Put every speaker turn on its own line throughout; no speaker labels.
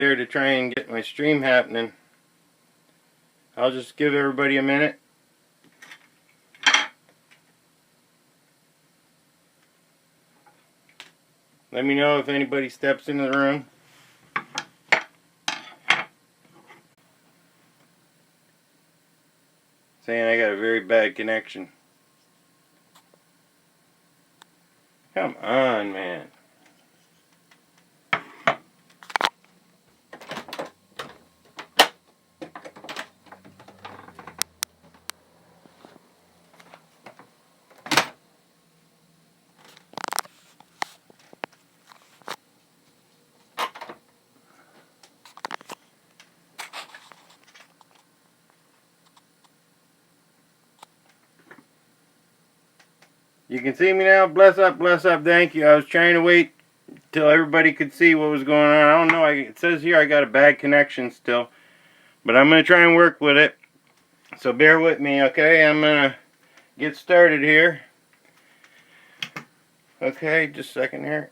there to try and get my stream happening. I'll just give everybody a minute. Let me know if anybody steps into the room. Saying I got a very bad connection. Come on, man. You can see me now. Bless up, thank you. I was trying to wait till everybody could see what was going on. I don't know, it says here I got a bad connection still. But I'm going to try and work with it. So bear with me, okay? I'm going to get started here. Okay, just a second here.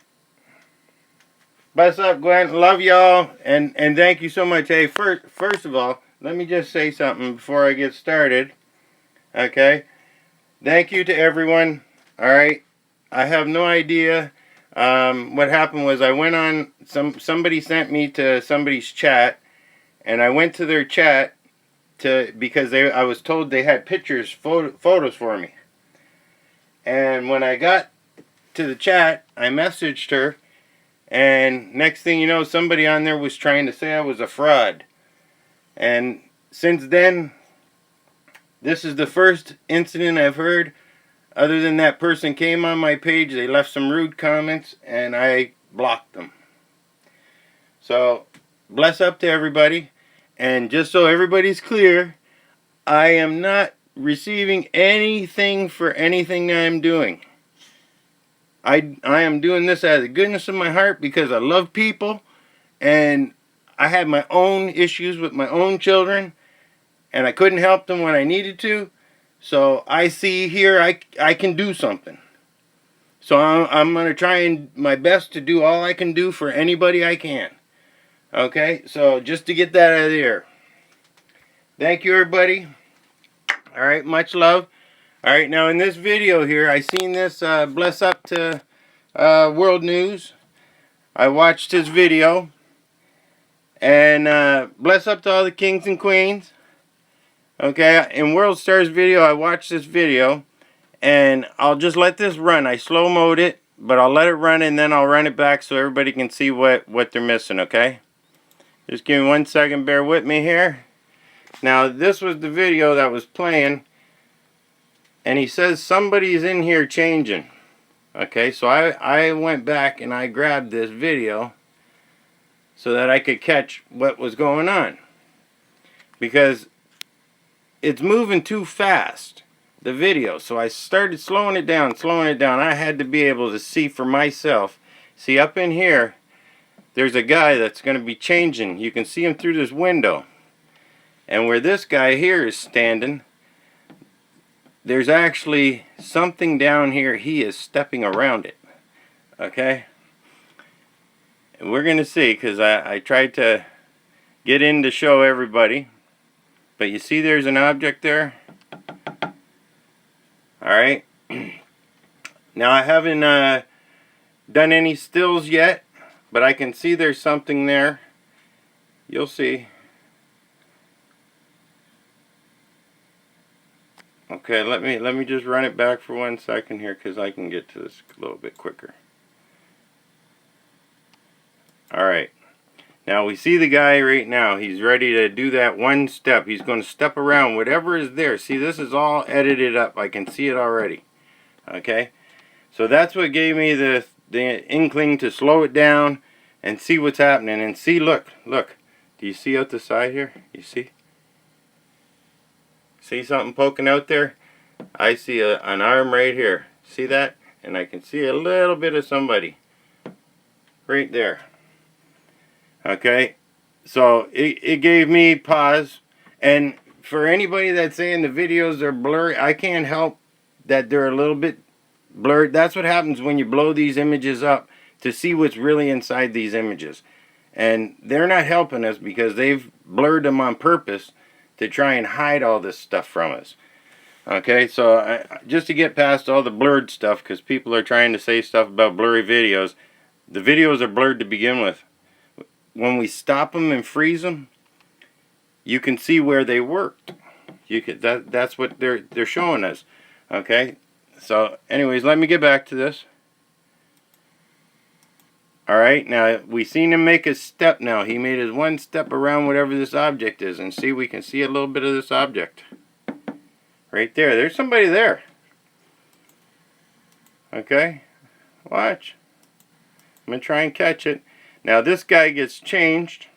Bless up, Gwen. Love y'all. And thank you so much. Hey, first of all, let me just say something before I get started. Okay? Thank you to everyone. Alright? I have no idea. What happened was I went on, somebody sent me to somebody's chat, and I went to their chat because I was told they had pictures, photos for me. And when I got to the chat, I messaged her, and next thing you know, somebody on there was trying to say I was a fraud. And since then, this is the first incident I've heard. Other than that person came on my page, they left some rude comments, and I blocked them. So, bless up to everybody. And just so everybody's clear, I am not receiving anything for anything that I'm doing. I am doing this out of the goodness of my heart because I love people, and I had my own issues with my own children, and I couldn't help them when I needed to. So I see here I can do something. So I'm going to try my best to do all I can do for anybody I can. Okay, so just to get that out of the air. Thank you, everybody. Alright, much love. Alright, now in this video here, I seen this, bless up to World News. I watched his video. And bless up to all the kings and queens. Okay, in World Star's video, I watched this video. And I'll just let this run. I slow-moed it, but I'll let it run and then I'll run it back so everybody can see what they're missing, okay? Just give me 1 second, bear with me here. Now, this was the video that was playing. And he says somebody's in here changing. Okay, so I went back and I grabbed this video so that I could catch what was going on. Because it's moving too fast, the video. So I started slowing it down. I had to be able to see for myself. See, up in here, there's a guy that's going to be changing. You can see him through this window. And where this guy here is standing, there's actually something down here. He is stepping around it. Okay? And we're going to see, because I tried to get in to show everybody. But you see there's an object there? Alright. Now I haven't done any stills yet, but I can see there's something there. You'll see. Okay, let me just run it back for 1 second here because I can get to this a little bit quicker. Alright. Now we see the guy right now. He's ready to do that one step. He's going to step around whatever is there. See, this is all edited up. I can see it already. Okay? So that's what gave me the inkling to slow it down and see what's happening. And see, look. Do you see out the side here? You see? See something poking out there? I see an arm right here. See that? And I can see a little bit of somebody right there. Okay, so it gave me pause. And for anybody that's saying the videos are blurry, I can't help that they're a little bit blurred. That's what happens when you blow these images up to see what's really inside these images. And they're not helping us because they've blurred them on purpose to try and hide all this stuff from us. Okay, so just to get past all the blurred stuff, because people are trying to say stuff about blurry videos, the videos are blurred to begin with. When we stop them and freeze them, you can see where they worked. You can, that's what they're showing us. Okay, so anyways, let me get back to this. Alright, now we seen him make his step now. He made his one step around whatever this object is. And see, we can see a little bit of this object. Right there. There's somebody there. Okay, watch. I'm going to try and catch it. Now this guy gets changed.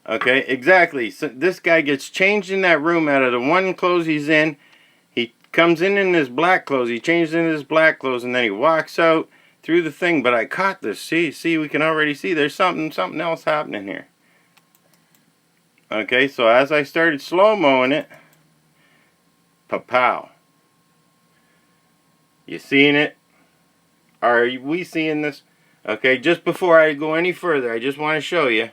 Okay, exactly. So this guy gets changed in that room out of the one clothes he's in. He comes in his black clothes. He changes into his black clothes and then he walks out through the thing. But I caught this. See, we can already see there's something else happening here. Okay, so as I started slow-moing it, pa-pow. You seeing it? Are we seeing this? Okay, just before I go any further, I just want to show you.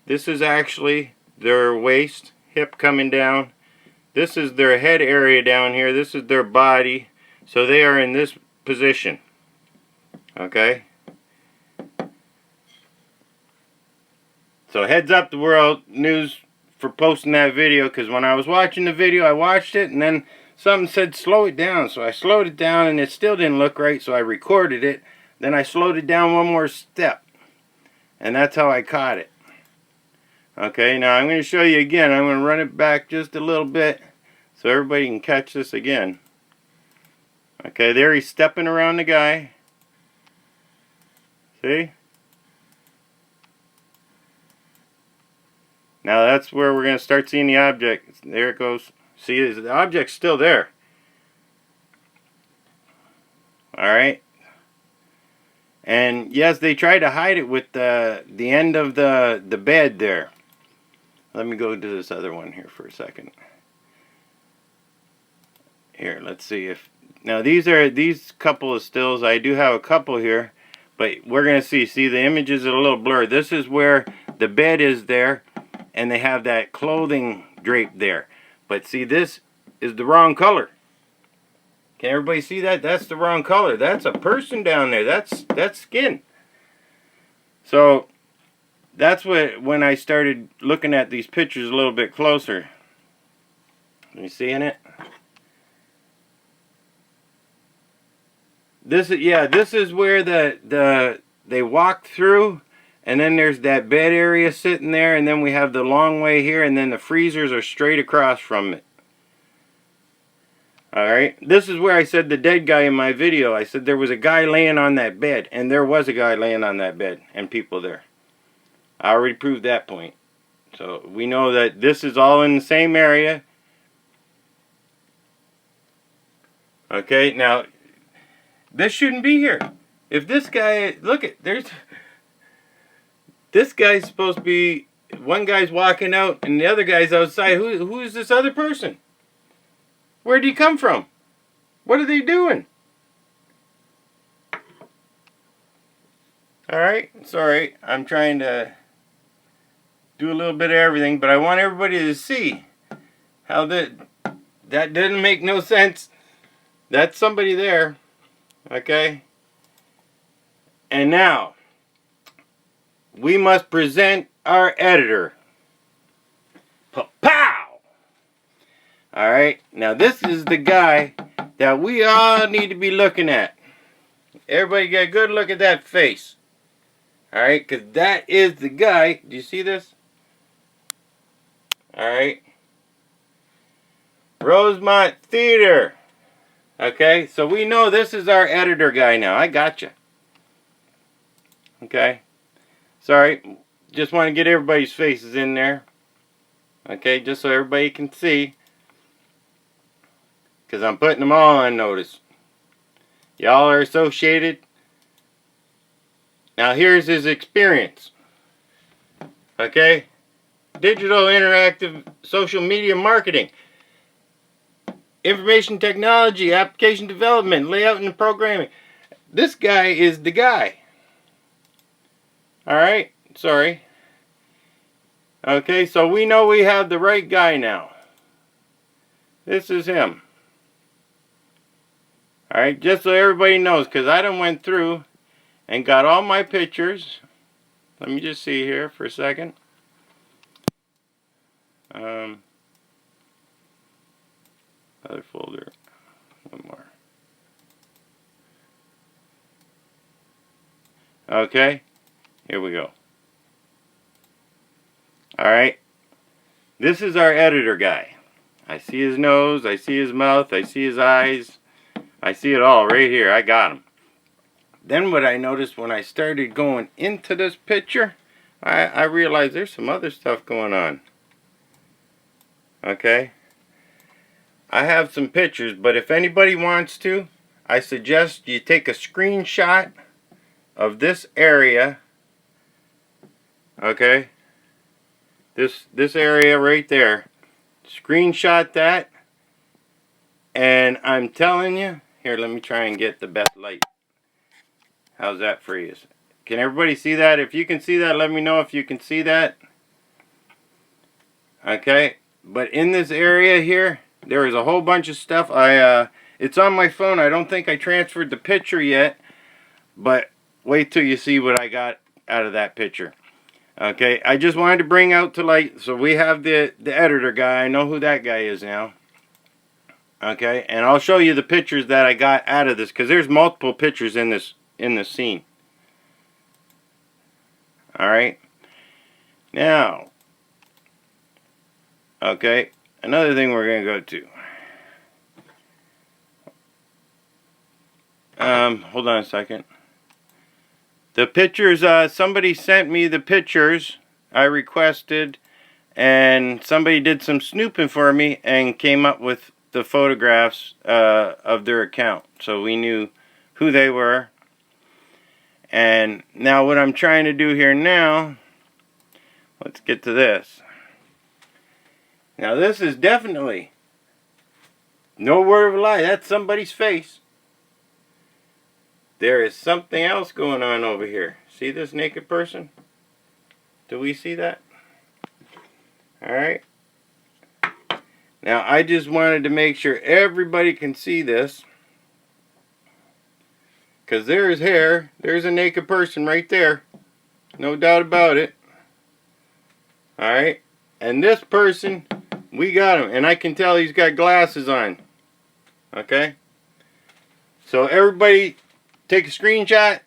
This is actually their waist, hip coming down. This is their head area down here. This is their body. So they are in this position. Okay? So heads up the world news for posting that video, because when I was watching the video, I watched it and then something said slow it down. So I slowed it down and it still didn't look right, so I recorded it. Then I slowed it down one more step. And that's how I caught it. Okay, now I'm going to show you again. I'm going to run it back just a little bit so everybody can catch this again. Okay, there he's stepping around the guy. See? Now that's where we're going to start seeing the object. There it goes. See, the object's still there. Alright. And yes, they tried to hide it with the end of the bed there. Let me go to this other one here for a second. Here, let's see if... Now these couple of stills. I do have a couple here. But we're going to see. See, the images are a little blurred. This is where the bed is there. And they have that clothing draped there. But see, this is the wrong color. Can everybody see that? That's the wrong color. That's a person down there. That's skin. So that's when I started looking at these pictures a little bit closer. You seeing it? This is where they walk through, and then there's that bed area sitting there, and then we have the long way here, and then the freezers are straight across from it. Alright, this is where I said the dead guy in my video. I said there was a guy laying on that bed, and there was a guy laying on that bed, and people there. I already proved that point. So we know that this is all in the same area. Okay, now this shouldn't be here. If this guy, look at, this guy's supposed to be, one guy's walking out and the other guy's outside. Who is this other person? Where did he come from? What are they doing? Alright, sorry. I'm trying to do a little bit of everything, but I want everybody to see how that didn't make no sense. That's somebody there. Okay? And now, we must present our editor. Pow! Alright, now this is the guy that we all need to be looking at. Everybody get a good look at that face. Alright, because that is the guy. Do you see this? Alright. Rosemont Theater. Okay, so we know this is our editor guy now. I got you. Okay. Sorry, just want to get everybody's faces in there. Okay, just so everybody can see. Because I'm putting them all on notice. Y'all are associated. Now here's his experience. Okay? Digital interactive social media marketing. Information technology, application development, layout and programming. This guy is the guy. Alright? Sorry. Okay, so we know we have the right guy now. This is him. Alright, just so everybody knows, because I done went through and got all my pictures. Let me just see here for a second. Other folder. One more. Okay, here we go. Alright, this is our editor guy. I see his nose, I see his mouth, I see his eyes. I see it all right here. I got him. Then what I noticed when I started going into this picture, I realized there's some other stuff going on. Okay? I have some pictures, but if anybody wants to, I suggest you take a screenshot of this area. Okay? This area right there. Screenshot that. And I'm telling you, here, let me try and get the best light. How's that for you? Can everybody see that? If you can see that, let me know if you can see that. Okay, but in this area here, there is a whole bunch of stuff. It's on my phone. I don't think I transferred the picture yet, but wait till you see what I got out of that picture. Okay, I just wanted to bring out to light. So we have the editor guy. I know who that guy is now. Okay, and I'll show you the pictures that I got out of this, because there's multiple pictures in this scene. Alright. Now, okay, another thing we're going to go to. Hold on a second. The pictures, somebody sent me the pictures I requested, and somebody did some snooping for me and came up with the photographs of their account, so we knew who they were. And now what I'm trying to do here now, let's get to this. Now this is definitely, no word of a lie, that's somebody's face. There is something else going on over here. See this naked person? Do we see that? Alright. Now I just wanted to make sure everybody can see this. Because there is hair. There's a naked person right there. No doubt about it. Alright. And this person, we got him. And I can tell he's got glasses on. Okay. So everybody take a screenshot.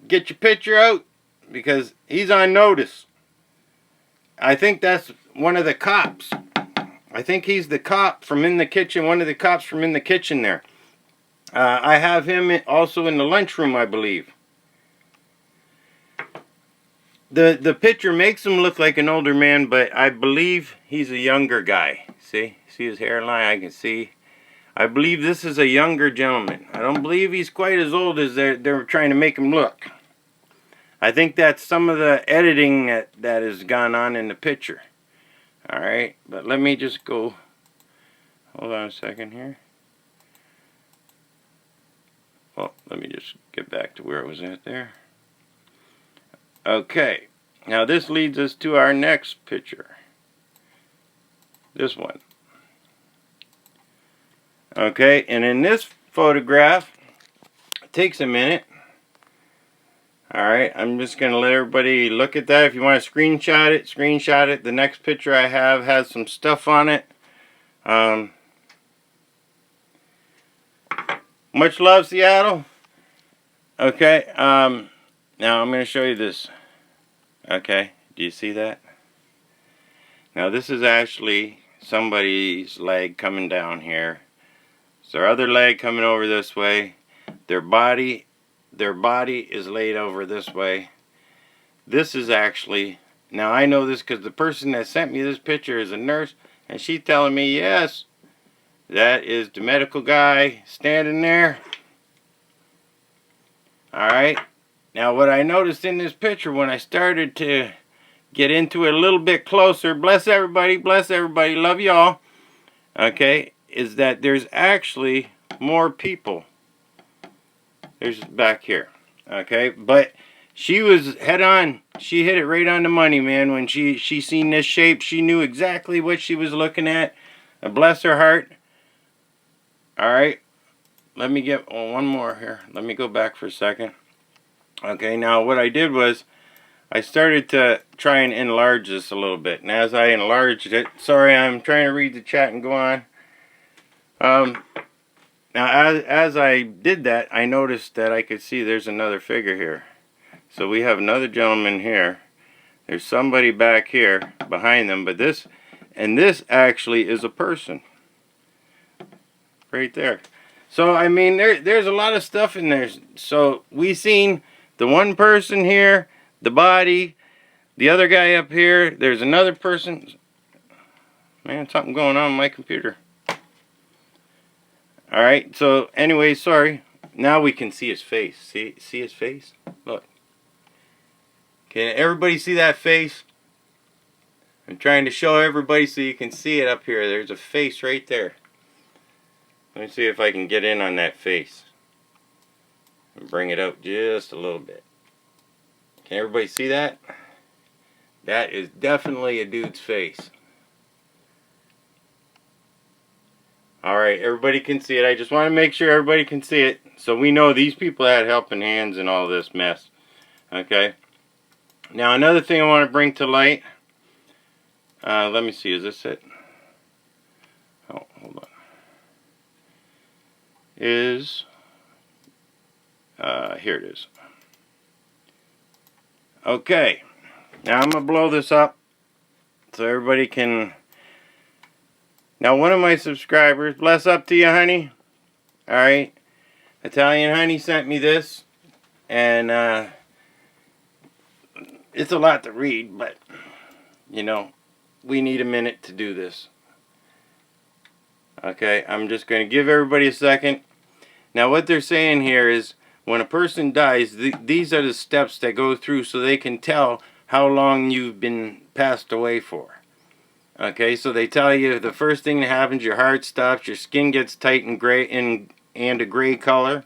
Get your picture out. Because he's on notice. I think that's one of the cops. I think he's the cop from in the kitchen. One of the cops from in the kitchen there. I have him also in the lunchroom, I believe. The picture makes him look like an older man, but I believe he's a younger guy. See his hairline? I can see. I believe this is a younger gentleman. I don't believe he's quite as old as they're trying to make him look. I think that's some of the editing that has gone on in the picture. Alright, but let me just go. Hold on a second here. Well, let me just get back to where it was at there. Okay, now this leads us to our next picture. This one. Okay, and in this photograph, it takes a minute. Alright, I'm just going to let everybody look at that. If you want to screenshot it, screenshot it. The next picture I have has some stuff on it. Much love, Seattle. Okay, now I'm going to show you this. Okay, do you see that? Now this is actually somebody's leg coming down here. It's their other leg coming over this way. Their body is laid over this way. This is actually, now I know this because the person that sent me this picture is a nurse, and she's telling me, yes, that is the medical guy standing there. Alright, now what I noticed in this picture when I started to get into it a little bit closer, bless everybody, love y'all, okay, is that there's actually more people. There's back here, okay, but she was head on she hit it right on the money, man. When she seen this shape, she knew exactly what she was looking at. Bless her heart. All right, let me get one more here. Let me go back for a second. Okay, now what I did was I started to try and enlarge this a little bit. And as I enlarged it, sorry, I'm trying to read the chat and go on. Now, as I did that, I noticed that I could see there's another figure here. So we have another gentleman here. There's somebody back here behind them, but this actually is a person. Right there. So, I mean, there's a lot of stuff in there. So, we seen the one person here, the body, the other guy up here. There's another person. Man, something going on with my computer. Alright, so anyway, sorry. Now we can see his face. See his face? Look. Can everybody see that face? I'm trying to show everybody so you can see it up here. There's a face right there. Let me see if I can get in on that face. And bring it up just a little bit. Can everybody see that? That is definitely a dude's face. Alright, everybody can see it. I just want to make sure everybody can see it. So we know these people had helping hands in all this mess. Okay. Now another thing I want to bring to light. Let me see. Is this it? Oh, hold on. Here it is. Okay. Now I'm going to blow this up so everybody can... Now, one of my subscribers, bless up to you, honey. Alright. Italian Honey sent me this. And, it's a lot to read, but, you know, we need a minute to do this. Okay, I'm just going to give everybody a second. Now, what they're saying here is, when a person dies, these are the steps that go through so they can tell how long you've been passed away for. Okay, so they tell you the first thing that happens, your heart stops, your skin gets tight and gray and a gray color.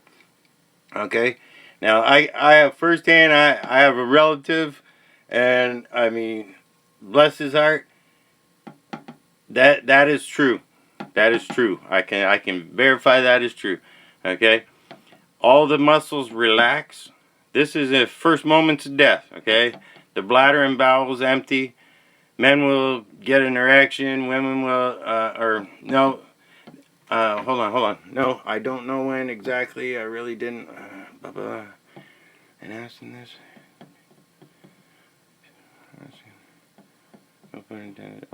Okay, now I have firsthand, I have a relative, and I mean, bless his heart, that is true. That is true. I can verify that is true. Okay, all the muscles relax. This is the first moments of death. Okay, the bladder and bowels empty. Men will get an erection, women will, hold on. No, I don't know when exactly. I really didn't. And asking this. No pun intended.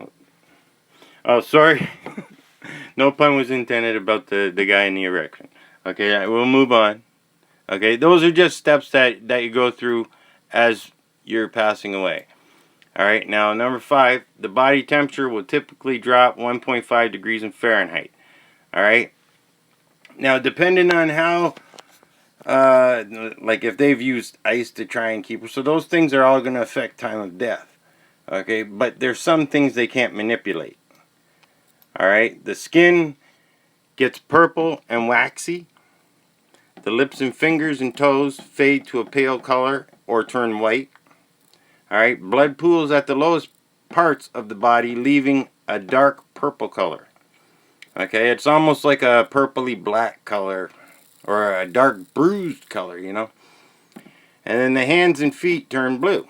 Oh, sorry. No pun was intended about the guy in the erection. Okay, we'll move on. Okay, those are just steps that you go through as you're passing away. Alright, now number 5, the body temperature will typically drop 1.5 degrees in Fahrenheit. Alright, now depending on how, like if they've used ice to try and keep, so those things are all going to affect time of death. Okay, but there's some things they can't manipulate. Alright, the skin gets purple and waxy. The lips and fingers and toes fade to a pale color or turn white. Alright, blood pools at the lowest parts of the body, leaving a dark purple color. Okay, it's almost like a purpley black color, or a dark bruised color, you know. And then the hands and feet turn blue.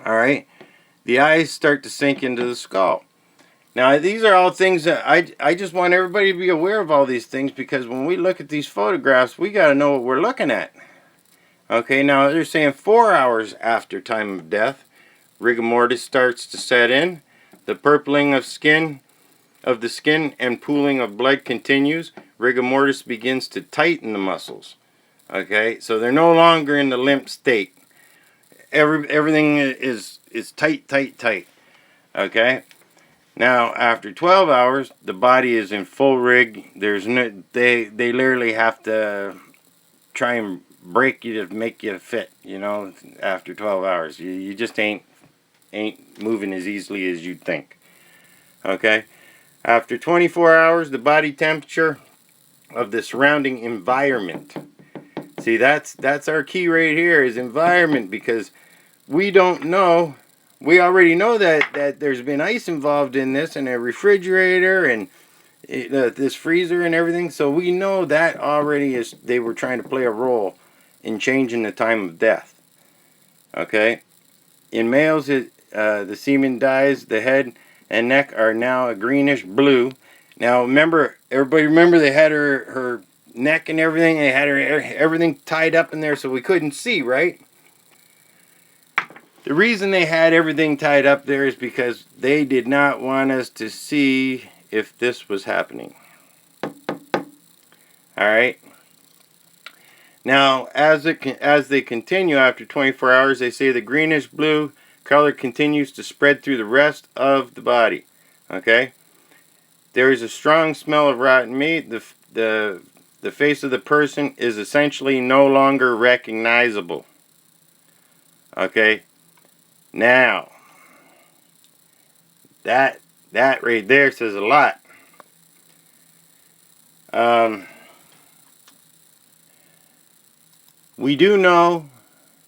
Alright, the eyes start to sink into the skull. Now, these are all things that I just want everybody to be aware of all these things, because when we look at these photographs, we got to know what we're looking at. Okay, now they're saying 4 hours after time of death, rigor mortis starts to set in. The purpling of the skin and pooling of blood continues. Rigor mortis begins to tighten the muscles. Okay, so they're no longer in the limp state. Everything is tight. Okay, now after 12 hours, the body is in full rig. There's no, they literally have to try and break you to make you fit, you know. After 12 hours you just ain't moving as easily as you'd think. Okay, after 24 hours, the body temperature of the surrounding environment, see, that's our key right here, is environment, because we don't know. We already know that there's been ice involved in this, and a refrigerator, and this freezer and everything. So we know that already is, they were trying to play a role in changing the time of death. Okay? In males, the semen dyes, the head and neck are now a greenish blue. Now remember, everybody remember they had her neck and everything. They had her everything tied up in there so we couldn't see, right? The reason they had everything tied up there is because they did not want us to see if this was happening. Alright? Now, as they continue after 24 hours, they say the greenish blue color continues to spread through the rest of the body. Okay? There is a strong smell of rotten meat. The face of the person is essentially no longer recognizable. Okay? Now, that right there says a lot. We do know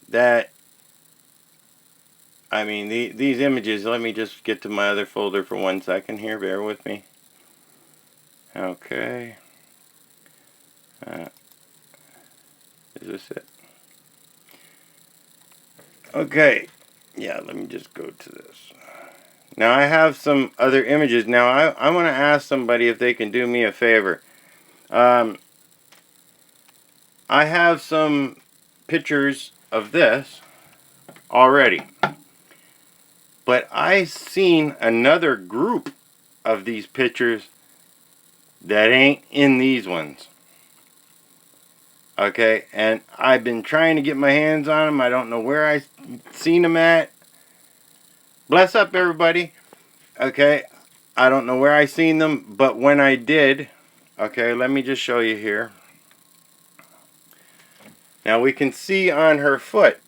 that, I mean, these images, let me just get to my other folder for 1 second here, bear with me. Okay. Is this it? Okay. Yeah, let me just go to this. Now I have some other images. Now I want to ask somebody if they can do me a favor. I have some pictures of this already. But I seen another group of these pictures that ain't in these ones. Okay, and I've been trying to get my hands on them. I don't know where I seen them at. Bless up, everybody. Okay, I don't know where I seen them, but when I did, okay, let me just show you here. Now we can see on her foot.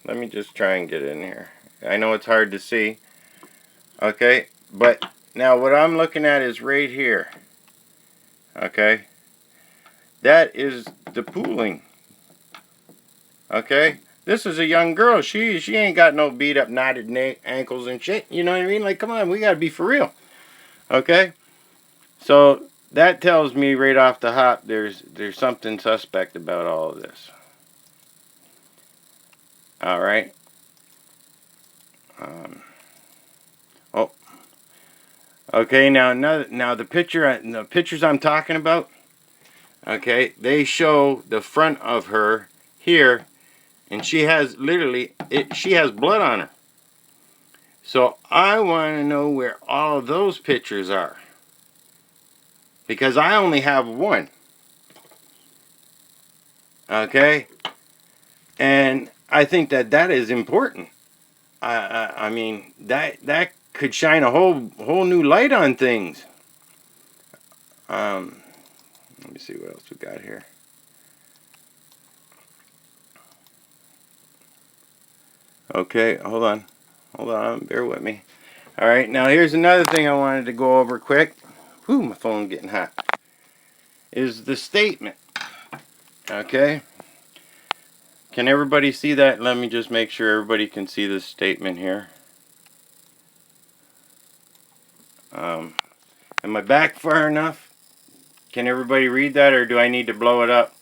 Let me just try and get in here. I know it's hard to see. Okay, but now what I'm looking at is right here. Okay, that is the pooling. Okay, this is a young girl. She ain't got no beat up knotted ankles and shit. You know what I mean? Like, come on, we gotta be for real. Okay, so that tells me right off the hop there's something suspect about all of this. All right. Oh. Okay. Now the pictures I'm talking about. Okay, they show the front of her here, and she has literally she has blood on her. So I want to know where all of those pictures are, because I only have one. Okay, and I think that is important. I mean that could shine a whole new light on things. Let me see what else we got here. Okay, hold on, bear with me. All right, now here's another thing I wanted to go over quick. Whew, my phone's getting hot. Is the statement. Okay. Can everybody see that? Let me just make sure everybody can see this statement here. Am I back far enough? Can everybody read that, or do I need to blow it up?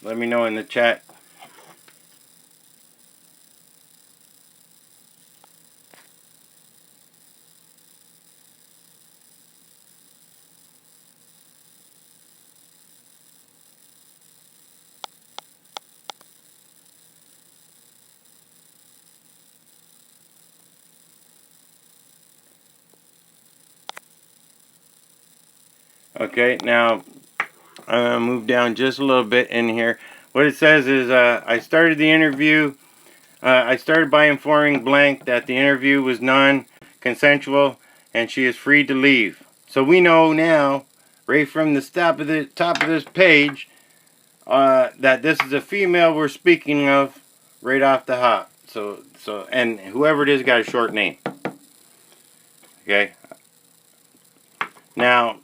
Let me know in the chat. Okay, now I'm going to move down just a little bit in here. What it says is, I started the interview. I started by informing blank that the interview was non-consensual and she is free to leave. So we know now, right from the top of this page, that this is a female we're speaking of right off the hop. So and whoever it is got a short name. Okay. Now,